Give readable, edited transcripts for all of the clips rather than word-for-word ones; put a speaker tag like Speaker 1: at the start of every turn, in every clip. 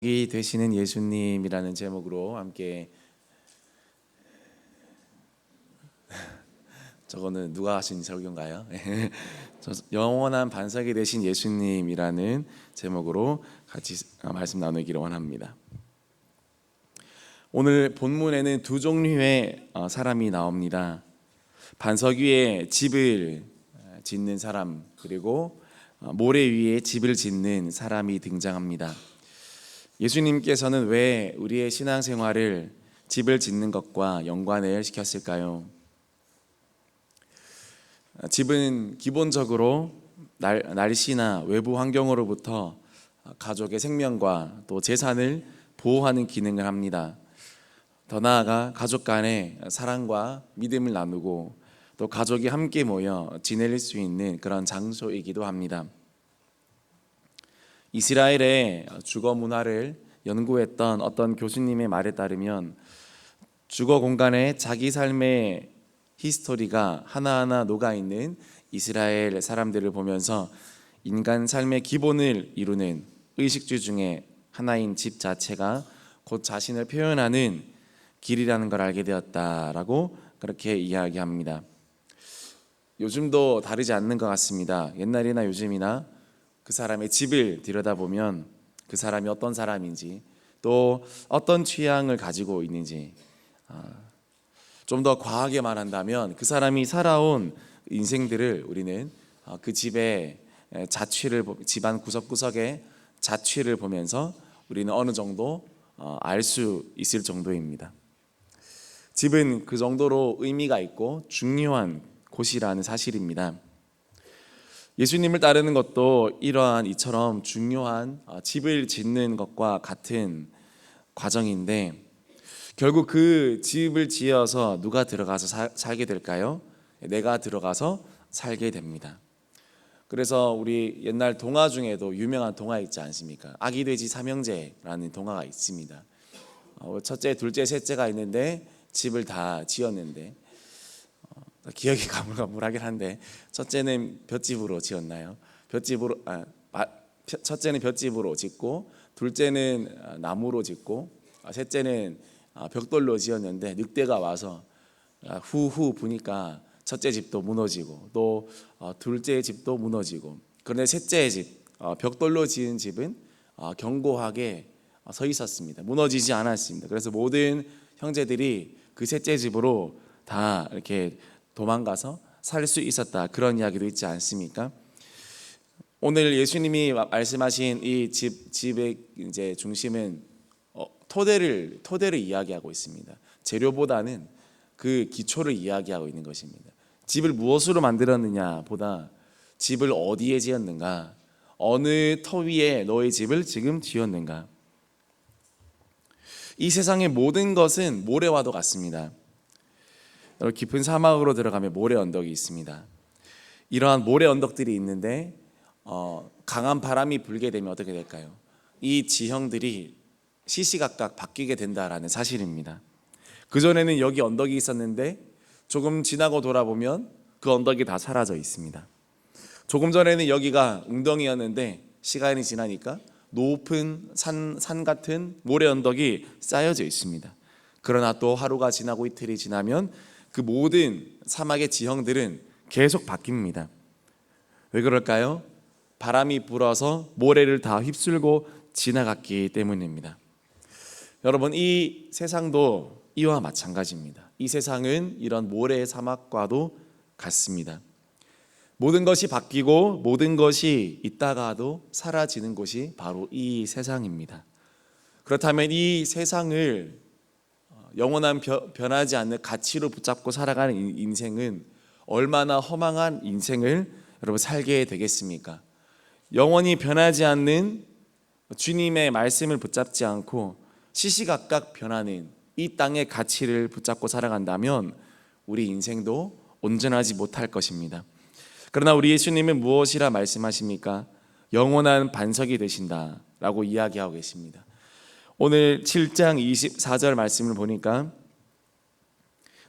Speaker 1: 이 되시는 예수님이라는 제목으로 함께, 저거는 누가 하신 설교인가요? 영원한 반석이 되신 예수님이라는 제목으로 같이 말씀 나누기를 원합니다. 오늘 본문에는 두 종류의 사람이 나옵니다. 반석 위에 집을 짓는 사람, 그리고 모래 위에 집을 짓는 사람이 등장합니다. 예수님께서는 왜 우리의 신앙생활을 집을 짓는 것과 연관을 시켰을까요? 집은 기본적으로 날씨나 외부 환경으로부터 가족의 생명과 또 재산을 보호하는 기능을 합니다. 더 나아가 가족 간의 사랑과 믿음을 나누고 또 가족이 함께 모여 지낼 수 있는 그런 장소이기도 합니다. 이스라엘의 주거 문화를 연구했던 어떤 교수님의 말에 따르면 주거 공간에 자기 삶의 히스토리가 하나하나 녹아있는 이스라엘 사람들을 보면서 인간 삶의 기본을 이루는 의식주 중에 하나인 집 자체가 곧 자신을 표현하는 길이라는 걸 알게 되었다라고 그렇게 이야기합니다. 요즘도 다르지 않는 것 같습니다. 옛날이나 요즘이나 그 사람의 집을 들여다보면 그 사람이 어떤 사람인지 또 어떤 취향을 가지고 있는지, 좀 더 과하게 말한다면 그 사람이 살아온 인생들을 우리는 그 집의 자취를, 집안 구석구석의 자취를 보면서 우리는 어느 정도 알 수 있을 정도입니다. 집은 그 정도로 의미가 있고 중요한 곳이라는 사실입니다. 예수님을 따르는 것도 이러한 이처럼 중요한 집을 짓는 것과 같은 과정인데, 결국 그 집을 지어서 누가 들어가서 살게 될까요? 내가 들어가서 살게 됩니다. 그래서 우리 옛날 동화 중에도 유명한 동화 있지 않습니까? 아기 돼지 삼형제라는 동화가 있습니다. 첫째, 둘째, 셋째가 있는데 집을 다 지었는데, 기억이 가물가물하긴 한데 첫째는 볏집으로 지었나요? 첫째는 볏집으로 짓고, 둘째는 나무로 짓고, 셋째는 벽돌로 지었는데 늑대가 와서 후후 부니까 첫째 집도 무너지고 또 둘째 집도 무너지고, 그런데 셋째 집, 벽돌로 지은 집은 견고하게 서 있었습니다. 무너지지 않았습니다. 그래서 모든 형제들이 그 셋째 집으로 다 이렇게 도망가서 살 수 있었다, 그런 이야기도 있지 않습니까? 오늘 예수님이 말씀하신 이 집의 이제 중심은 토대를 이야기하고 있습니다. 재료보다는 그 기초를 이야기하고 있는 것입니다. 집을 무엇으로 만들었느냐 보다 집을 어디에 지었는가, 어느 터 위에 너의 집을 지금 지었는가. 이 세상의 모든 것은 모래와도 같습니다. 깊은 사막으로 들어가면 모래 언덕이 있습니다. 이러한 모래 언덕들이 있는데 강한 바람이 불게 되면 어떻게 될까요? 이 지형들이 시시각각 바뀌게 된다라는 사실입니다. 그전에는 여기 언덕이 있었는데 조금 지나고 돌아보면 그 언덕이 다 사라져 있습니다. 조금 전에는 여기가 웅덩이였는데 시간이 지나니까 높은 산 같은 모래 언덕이 쌓여져 있습니다. 그러나 또 하루가 지나고 이틀이 지나면 그 모든 사막의 지형들은 계속 바뀝니다. 왜 그럴까요? 바람이 불어서 모래를 다 휩쓸고 지나갔기 때문입니다. 여러분, 이 세상도 이와 마찬가지입니다. 이 세상은 이런 모래의 사막과도 같습니다. 모든 것이 바뀌고 모든 것이 있다가도 사라지는 곳이 바로 이 세상입니다. 그렇다면 이 세상을 영원한 변하지 않는 가치로 붙잡고 살아가는 인생은 얼마나 허망한 인생을 여러분 살게 되겠습니까? 영원히 변하지 않는 주님의 말씀을 붙잡지 않고 시시각각 변하는 이 땅의 가치를 붙잡고 살아간다면 우리 인생도 온전하지 못할 것입니다. 그러나 우리 예수님은 무엇이라 말씀하십니까? 영원한 반석이 되신다라고 이야기하고 계십니다. 오늘 7장 24절 말씀을 보니까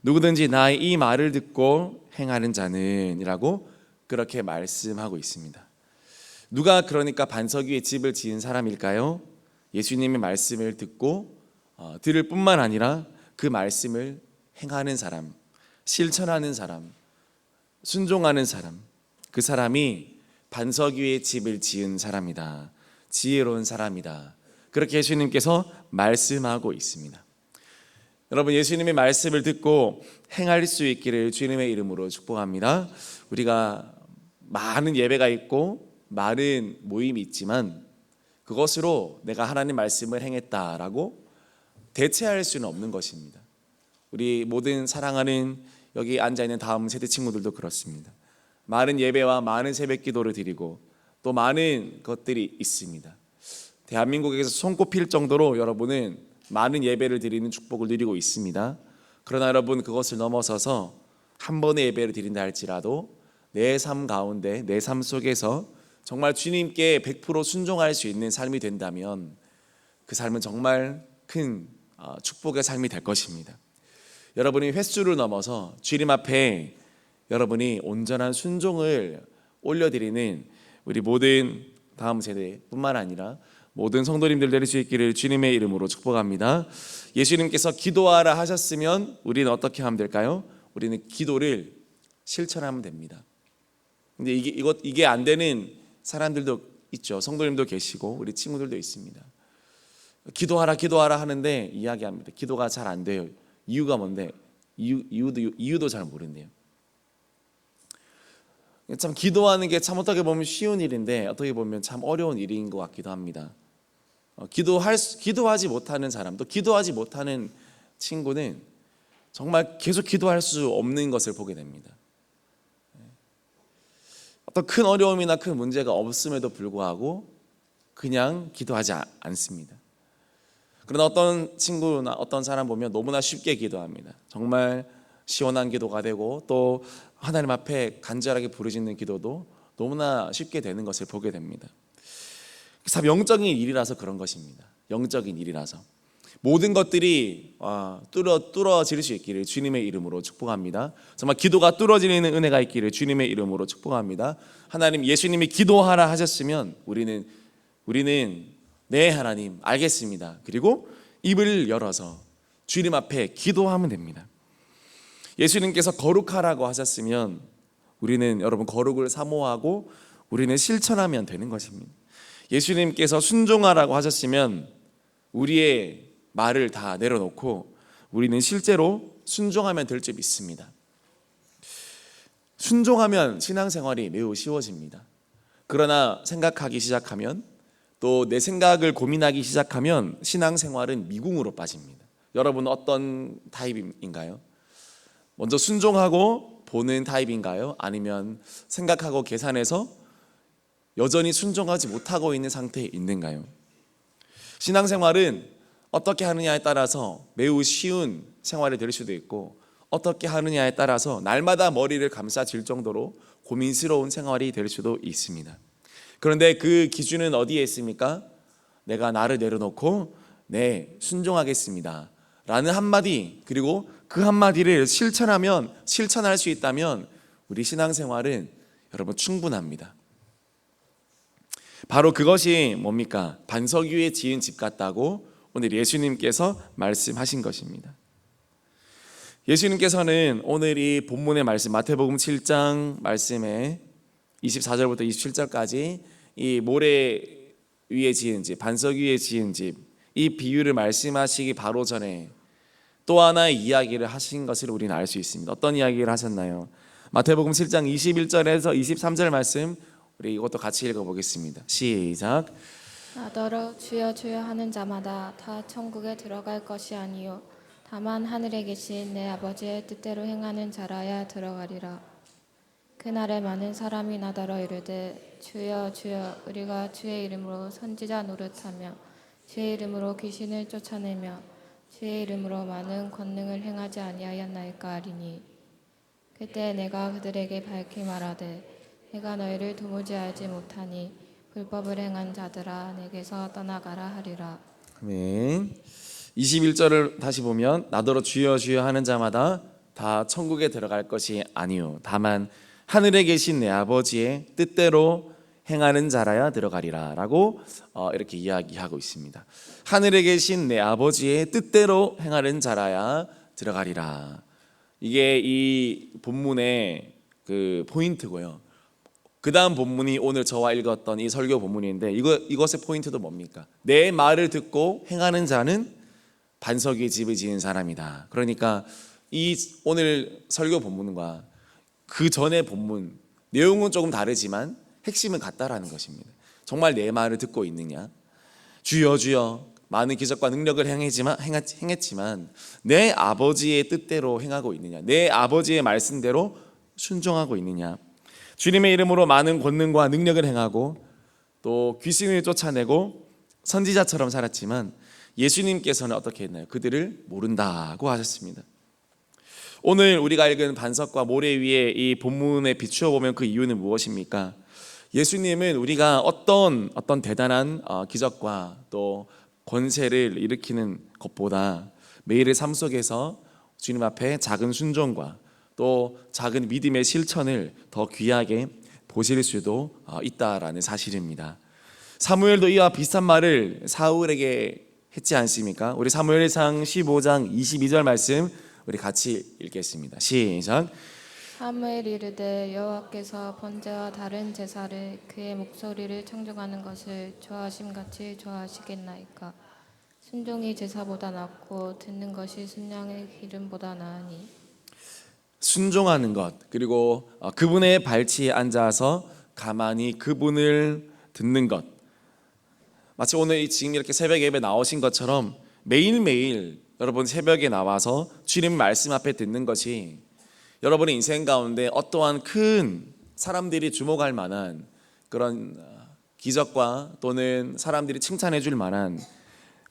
Speaker 1: 누구든지 나의 이 말을 듣고 행하는 자는 이라고 그렇게 말씀하고 있습니다. 누가 그러니까 반석 위에 집을 지은 사람일까요? 예수님의 말씀을 듣고 들을 뿐만 아니라 그 말씀을 행하는 사람, 실천하는 사람, 순종하는 사람, 그 사람이 반석 위에 집을 지은 사람이다. 지혜로운 사람이다. 그렇게 예수님께서 말씀하고 있습니다. 여러분, 예수님의 말씀을 듣고 행할 수 있기를 주님의 이름으로 축복합니다. 우리가 많은 예배가 있고 많은 모임이 있지만 그것으로 내가 하나님 말씀을 행했다라고 대체할 수는 없는 것입니다. 우리 모든 사랑하는 여기 앉아있는 다음 세대 친구들도 그렇습니다. 많은 예배와 많은 새벽 기도를 드리고 또 많은 것들이 있습니다. 대한민국에서 손꼽힐 정도로 여러분은 많은 예배를 드리는 축복을 누리고 있습니다. 그러나 여러분, 그것을 넘어서서 한 번의 예배를 드린다 할지라도 내 삶 가운데, 내 삶 속에서 정말 주님께 100% 순종할 수 있는 삶이 된다면 그 삶은 정말 큰 축복의 삶이 될 것입니다. 여러분이 횟수를 넘어서 주님 앞에 여러분이 온전한 순종을 올려드리는 우리 모든 다음 세대뿐만 아니라 모든 성도님들 될 수 있기를 주님의 이름으로 축복합니다. 예수님께서 기도하라 하셨으면 우리는 어떻게 하면 될까요? 우리는 기도를 실천하면 됩니다. 근데 이게 안 되는 사람들도 있죠. 성도님도 계시고 우리 친구들도 있습니다. 기도하라 하는데 이야기합니다. 기도가 잘 안 돼요. 이유가 뭔데? 이유도 잘 모른대요. 참 기도하는 게 참 어떻게 보면 쉬운 일인데 어떻게 보면 참 어려운 일인 것 같기도 합니다. 기도하지 못하는 사람, 또 기도하지 못하는 친구는 정말 계속 기도할 수 없는 것을 보게 됩니다. 어떤 큰 어려움이나 큰 문제가 없음에도 불구하고 그냥 기도하지 않습니다. 그러나 어떤 친구나 어떤 사람 보면 너무나 쉽게 기도합니다. 정말 시원한 기도가 되고 또 하나님 앞에 간절하게 부르짖는 기도도 너무나 쉽게 되는 것을 보게 됩니다. 참 영적인 일이라서 그런 것입니다. 영적인 일이라서 모든 것들이 뚫어질 수 있기를 주님의 이름으로 축복합니다. 정말 기도가 뚫어지는 은혜가 있기를 주님의 이름으로 축복합니다. 하나님, 예수님이 기도하라 하셨으면 우리는 네 하나님 알겠습니다. 그리고 입을 열어서 주님 앞에 기도하면 됩니다. 예수님께서 거룩하라고 하셨으면 우리는 여러분 거룩을 사모하고 우리는 실천하면 되는 것입니다. 예수님께서 순종하라고 하셨으면 우리의 말을 다 내려놓고 우리는 실제로 순종하면 될 줄 믿습니다. 순종하면 신앙생활이 매우 쉬워집니다. 그러나 생각하기 시작하면 또 내 생각을 고민하기 시작하면 신앙생활은 미궁으로 빠집니다. 여러분 어떤 타입인가요? 먼저 순종하고 보는 타입인가요? 아니면 생각하고 계산해서 여전히 순종하지 못하고 있는 상태에 있는가요? 신앙생활은 어떻게 하느냐에 따라서 매우 쉬운 생활이 될 수도 있고 어떻게 하느냐에 따라서 날마다 머리를 감싸질 정도로 고민스러운 생활이 될 수도 있습니다. 그런데 그 기준은 어디에 있습니까? 내가 나를 내려놓고 네, 순종하겠습니다 라는 한마디, 그리고 그 한마디를 실천할 수 있다면 우리 신앙생활은 여러분 충분합니다. 바로 그것이 뭡니까? 반석 위에 지은 집 같다고 오늘 예수님께서 말씀하신 것입니다. 예수님께서는 오늘 이 본문의 말씀 마태복음 7장 말씀에 24절부터 27절까지 이 모래 위에 지은 집, 반석 위에 지은 집, 이 비유를 말씀하시기 바로 전에 또 하나의 이야기를 하신 것을 우리는 알 수 있습니다. 어떤 이야기를 하셨나요? 마태복음 7장 21절에서 23절 말씀 우리 이것도 같이 읽어보겠습니다. 시작.
Speaker 2: 나더러 주여 주여 하는 자마다 다 천국에 들어갈 것이 아니요 다만 하늘에 계신 내 아버지의 뜻대로 행하는 자라야 들어가리라. 그날에 많은 사람이 나더러 이르되 주여 주여 우리가 주의 이름으로 선지자 노릇하며 주의 이름으로 귀신을 쫓아내며 주의 이름으로 많은 권능을 행하지 아니하였나이까 하리니 그때 내가 그들에게 밝히 말하되 내가 너희를 도무지 알지 못하니 불법을 행한 자들아 내게서 떠나가라 하리라.
Speaker 1: 아멘. 21절을 다시 보면 나더러 주여 주여 하는 자마다 다 천국에 들어갈 것이 아니요 다만 하늘에 계신 내 아버지의 뜻대로 행하는 자라야 들어가리라 라고 이렇게 이야기하고 있습니다. 하늘에 계신 내 아버지의 뜻대로 행하는 자라야 들어가리라. 이게 이 본문의 그 포인트고요. 그 다음 본문이 오늘 저와 읽었던 이 설교 본문인데 이것의 포인트도 뭡니까? 내 말을 듣고 행하는 자는 반석 위에 집을 지은 사람이다. 그러니까 이 오늘 설교 본문과 그 전의 본문 내용은 조금 다르지만 핵심은 같다라는 것입니다. 정말 내 말을 듣고 있느냐? 주여 주여 많은 기적과 능력을 행했지만 내 아버지의 뜻대로 행하고 있느냐? 내 아버지의 말씀대로 순종하고 있느냐? 주님의 이름으로 많은 권능과 능력을 행하고 또 귀신을 쫓아내고 선지자처럼 살았지만 예수님께서는 어떻게 했나요? 그들을 모른다고 하셨습니다. 오늘 우리가 읽은 반석과 모래 위에 이 본문에 비추어 보면 그 이유는 무엇입니까? 예수님은 우리가 어떤 대단한 기적과 또 권세를 일으키는 것보다 매일의 삶 속에서 주님 앞에 작은 순종과 또 작은 믿음의 실천을 더 귀하게 보실 수도 있다라는 사실입니다. 사무엘도 이와 비슷한 말을 사울에게 했지 않습니까? 우리 사무엘상 15장 22절 말씀 우리 같이 읽겠습니다. 시작.
Speaker 2: 사무엘이 이르되 여호와께서 번제와 다른 제사를 그의 목소리를 청종하는 것을 좋아하심같이 좋아하시겠나이까. 순종이 제사보다 낫고 듣는 것이 순양의 기름보다 나으니.
Speaker 1: 순종하는 것 그리고 그분의 발치에 앉아서 가만히 그분을 듣는 것, 마치 오늘 지금 이렇게 새벽 예배 나오신 것처럼 매일매일 여러분 새벽에 나와서 주님 말씀 앞에 듣는 것이 여러분의 인생 가운데 어떠한 큰 사람들이 주목할 만한 그런 기적과 또는 사람들이 칭찬해 줄 만한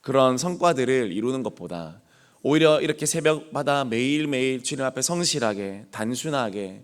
Speaker 1: 그런 성과들을 이루는 것보다 오히려 이렇게 새벽마다 매일매일 주님 앞에 성실하게 단순하게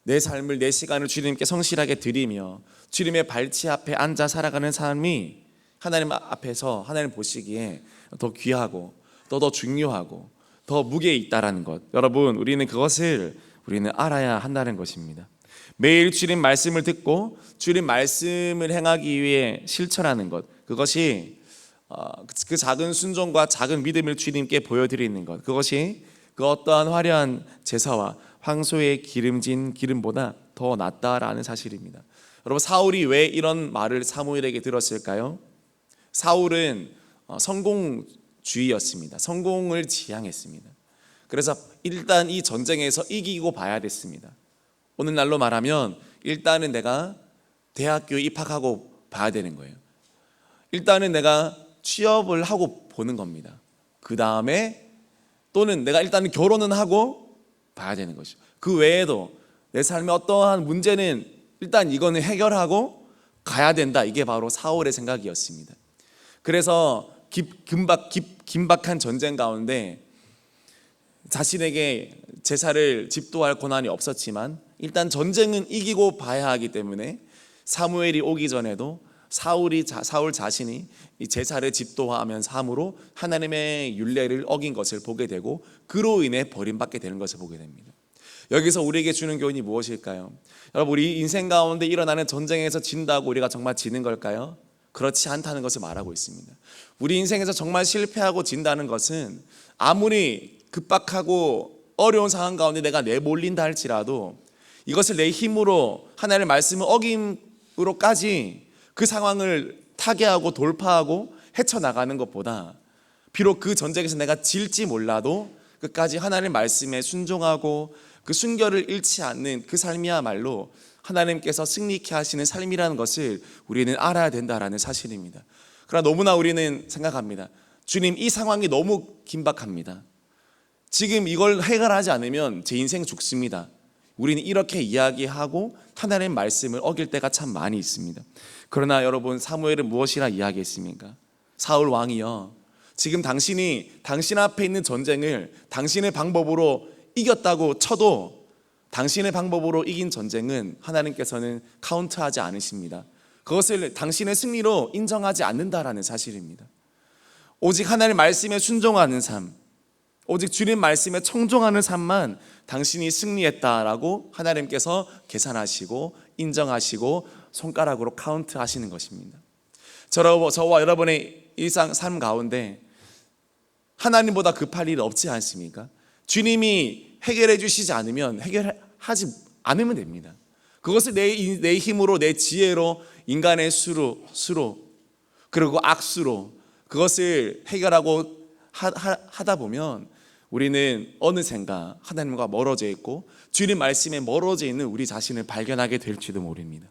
Speaker 1: 내 삶을 내 시간을 주님께 성실하게 드리며 주님의 발치 앞에 앉아 살아가는 삶이 하나님 앞에서 하나님 보시기에 더 귀하고 또 더 중요하고 더 무게 있다라는 것, 여러분 우리는 그것을 알아야 한다는 것입니다. 매일 주님 말씀을 듣고 주님 말씀을 행하기 위해 실천하는 것, 그것이 그 작은 순종과 작은 믿음을 주님께 보여드리는 것, 그것이 그 어떠한 화려한 제사와 황소의 기름진 기름보다 더 낫다라는 사실입니다. 여러분 사울이 왜 이런 말을 사무엘에게 들었을까요? 사울은 성공주의였습니다. 성공을 지향했습니다. 그래서 일단 이 전쟁에서 이기고 봐야 됐습니다. 오늘날로 말하면 일단은 내가 대학교에 입학하고 봐야 되는 거예요. 일단은 내가 취업을 하고 보는 겁니다. 그 다음에 또는 내가 일단은 결혼은 하고 봐야 되는 것이죠. 그 외에도 내 삶에 어떠한 문제는 일단 이거는 해결하고 가야 된다. 이게 바로 사울의 생각이었습니다. 그래서 긴박한 전쟁 가운데 자신에게 제사를 집도할 권한이 없었지만 일단 전쟁은 이기고 봐야 하기 때문에 사무엘이 오기 전에도 사울 자신이 이 제사를 집도하면서 함으로 하나님의 율례를 어긴 것을 보게 되고 그로 인해 버림받게 되는 것을 보게 됩니다. 여기서 우리에게 주는 교훈이 무엇일까요? 여러분 우리 인생 가운데 일어나는 전쟁에서 진다고 우리가 정말 지는 걸까요? 그렇지 않다는 것을 말하고 있습니다. 우리 인생에서 정말 실패하고 진다는 것은 아무리 급박하고 어려운 상황 가운데 내가 내몰린다 할지라도 이것을 내 힘으로 하나님의 말씀을 어김으로까지 그 상황을 타개하고 돌파하고 헤쳐나가는 것보다 비록 그 전쟁에서 내가 질지 몰라도 끝까지 하나님의 말씀에 순종하고 그 순결을 잃지 않는 그 삶이야말로 하나님께서 승리케 하시는 삶이라는 것을 우리는 알아야 된다라는 사실입니다. 그러나 너무나 우리는 생각합니다. 주님, 이 상황이 너무 긴박합니다. 지금 이걸 해결하지 않으면 제 인생 죽습니다. 우리는 이렇게 이야기하고 하나님의 말씀을 어길 때가 참 많이 있습니다. 그러나 여러분 사무엘은 무엇이라 이야기했습니까? 사울 왕이여, 지금 당신이 당신 앞에 있는 전쟁을 당신의 방법으로 이겼다고 쳐도 당신의 방법으로 이긴 전쟁은 하나님께서는 카운트하지 않으십니다. 그것을 당신의 승리로 인정하지 않는다라는 사실입니다. 오직 하나님의 말씀에 순종하는 삶, 오직 주님 말씀에 청종하는 삶만 당신이 승리했다라고 하나님께서 계산하시고 인정하시고 손가락으로 카운트 하시는 것입니다. 저와 여러분의 일상 삶 가운데 하나님보다 급할 일 없지 않습니까? 주님이 해결해 주시지 않으면 해결하지 않으면 됩니다. 그것을 내 힘으로, 내 지혜로, 인간의 수로 그리고 악수로 그것을 해결하고 하다 보면 우리는 어느샌가 하나님과 멀어져 있고 주님 말씀에 멀어져 있는 우리 자신을 발견하게 될지도 모릅니다.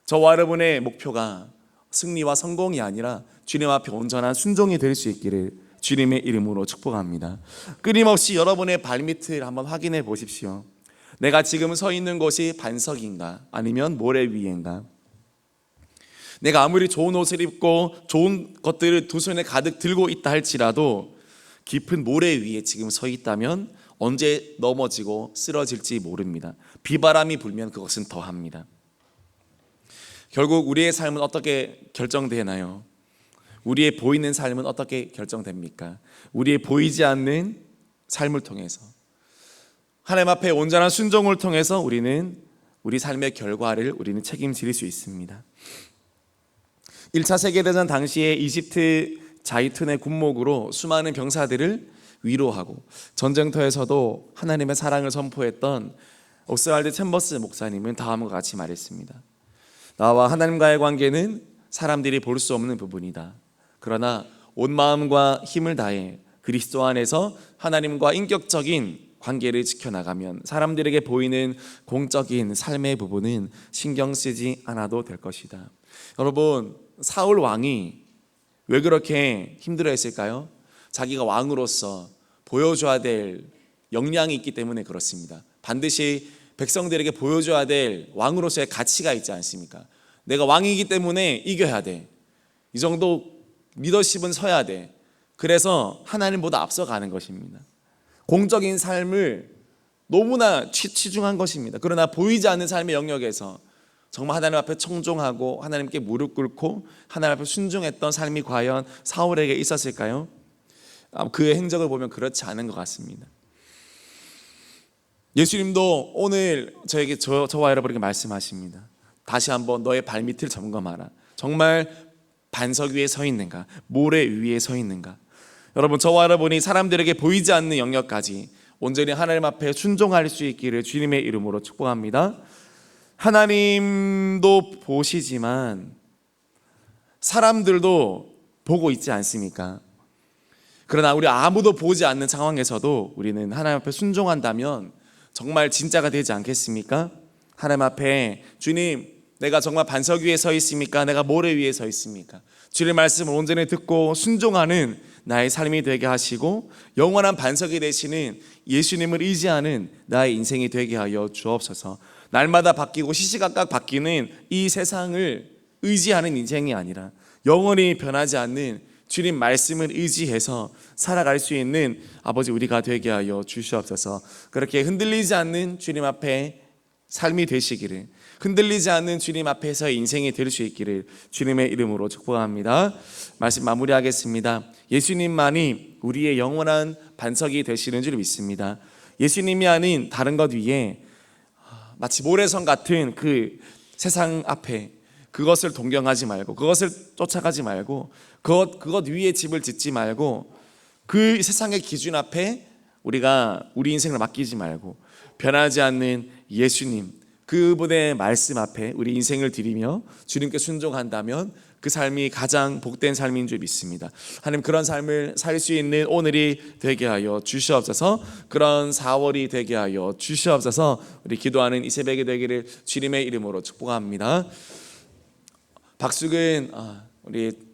Speaker 1: 저와 여러분의 목표가 승리와 성공이 아니라 주님 앞에 온전한 순종이 될 수 있기를 주님의 이름으로 축복합니다. 끊임없이 여러분의 발밑을 한번 확인해 보십시오. 내가 지금 서 있는 곳이 반석인가 아니면 모래 위인가? 내가 아무리 좋은 옷을 입고 좋은 것들을 두 손에 가득 들고 있다 할지라도 깊은 모래 위에 지금 서 있다면 언제 넘어지고 쓰러질지 모릅니다. 비바람이 불면 그것은 더합니다. 결국 우리의 삶은 어떻게 결정되나요? 우리의 보이는 삶은 어떻게 결정됩니까? 우리의 보이지 않는 삶을 통해서 하나님 앞에 온전한 순종을 통해서 우리는 우리 삶의 결과를 우리는 책임질 수 있습니다. 1차 세계대전 당시에 이집트 자이툰의 군목으로 수많은 병사들을 위로하고 전쟁터에서도 하나님의 사랑을 선포했던 오스왈드 챔버스 목사님은 다음과 같이 말했습니다. 나와 하나님과의 관계는 사람들이 볼 수 없는 부분이다. 그러나 온 마음과 힘을 다해 그리스도 안에서 하나님과 인격적인 관계를 지켜나가면 사람들에게 보이는 공적인 삶의 부분은 신경 쓰지 않아도 될 것이다. 여러분, 사울 왕이 왜 그렇게 힘들어했을까요? 자기가 왕으로서 보여줘야 될 역량이 있기 때문에 그렇습니다. 반드시 백성들에게 보여줘야 될 왕으로서의 가치가 있지 않습니까? 내가 왕이기 때문에 이겨야 돼. 이 정도 리더십은 서야 돼. 그래서 하나님보다 앞서가는 것입니다. 공적인 삶을 너무나 치중한 것입니다. 그러나 보이지 않는 삶의 영역에서 정말 하나님 앞에 청종하고 하나님께 무릎 꿇고 하나님 앞에 순종했던 삶이 과연 사울에게 있었을까요? 그의 행적을 보면 그렇지 않은 것 같습니다. 예수님도 오늘 저와 여러분에게 말씀하십니다. 다시 한번 너의 발밑을 점검하라. 정말 반석 위에 서 있는가? 모래 위에 서 있는가? 여러분, 저와 여러분이 사람들에게 보이지 않는 영역까지 온전히 하나님 앞에 순종할 수 있기를 주님의 이름으로 축복합니다. 하나님도 보시지만 사람들도 보고 있지 않습니까? 그러나 우리 아무도 보지 않는 상황에서도 우리는 하나님 앞에 순종한다면 정말 진짜가 되지 않겠습니까? 하나님 앞에 주님, 내가 정말 반석 위에 서 있습니까? 내가 모래 위에 서 있습니까? 주님의 말씀을 온전히 듣고 순종하는 나의 삶이 되게 하시고 영원한 반석이 되시는 예수님을 의지하는 나의 인생이 되게 하여 주옵소서. 날마다 바뀌고 시시각각 바뀌는 이 세상을 의지하는 인생이 아니라 영원히 변하지 않는 주님 말씀을 의지해서 살아갈 수 있는 아버지 우리가 되게 하여 주시옵소서. 그렇게 흔들리지 않는 주님 앞에 삶이 되시기를, 흔들리지 않는 주님 앞에서 인생이 될 수 있기를 주님의 이름으로 축복합니다. 말씀 마무리하겠습니다. 예수님만이 우리의 영원한 반석이 되시는 줄 믿습니다. 예수님이 아닌 다른 것 위에 마치 모래성 같은 그 세상 앞에 그것을 동경하지 말고, 그것을 쫓아가지 말고, 그것 위에 집을 짓지 말고, 그 세상의 기준 앞에 우리가 우리 인생을 맡기지 말고 변하지 않는 예수님, 그분의 말씀 앞에 우리 인생을 드리며 주님께 순종한다면 그 삶이 가장 복된 삶인 줄 믿습니다. 하나님, 그런 삶을 살 수 있는 오늘이 되게 하여 주시옵소서. 그런 4월이 되게 하여 주시옵소서. 우리 기도하는 이 새벽이 되기를 주님의 이름으로 축복합니다. 박수근 우리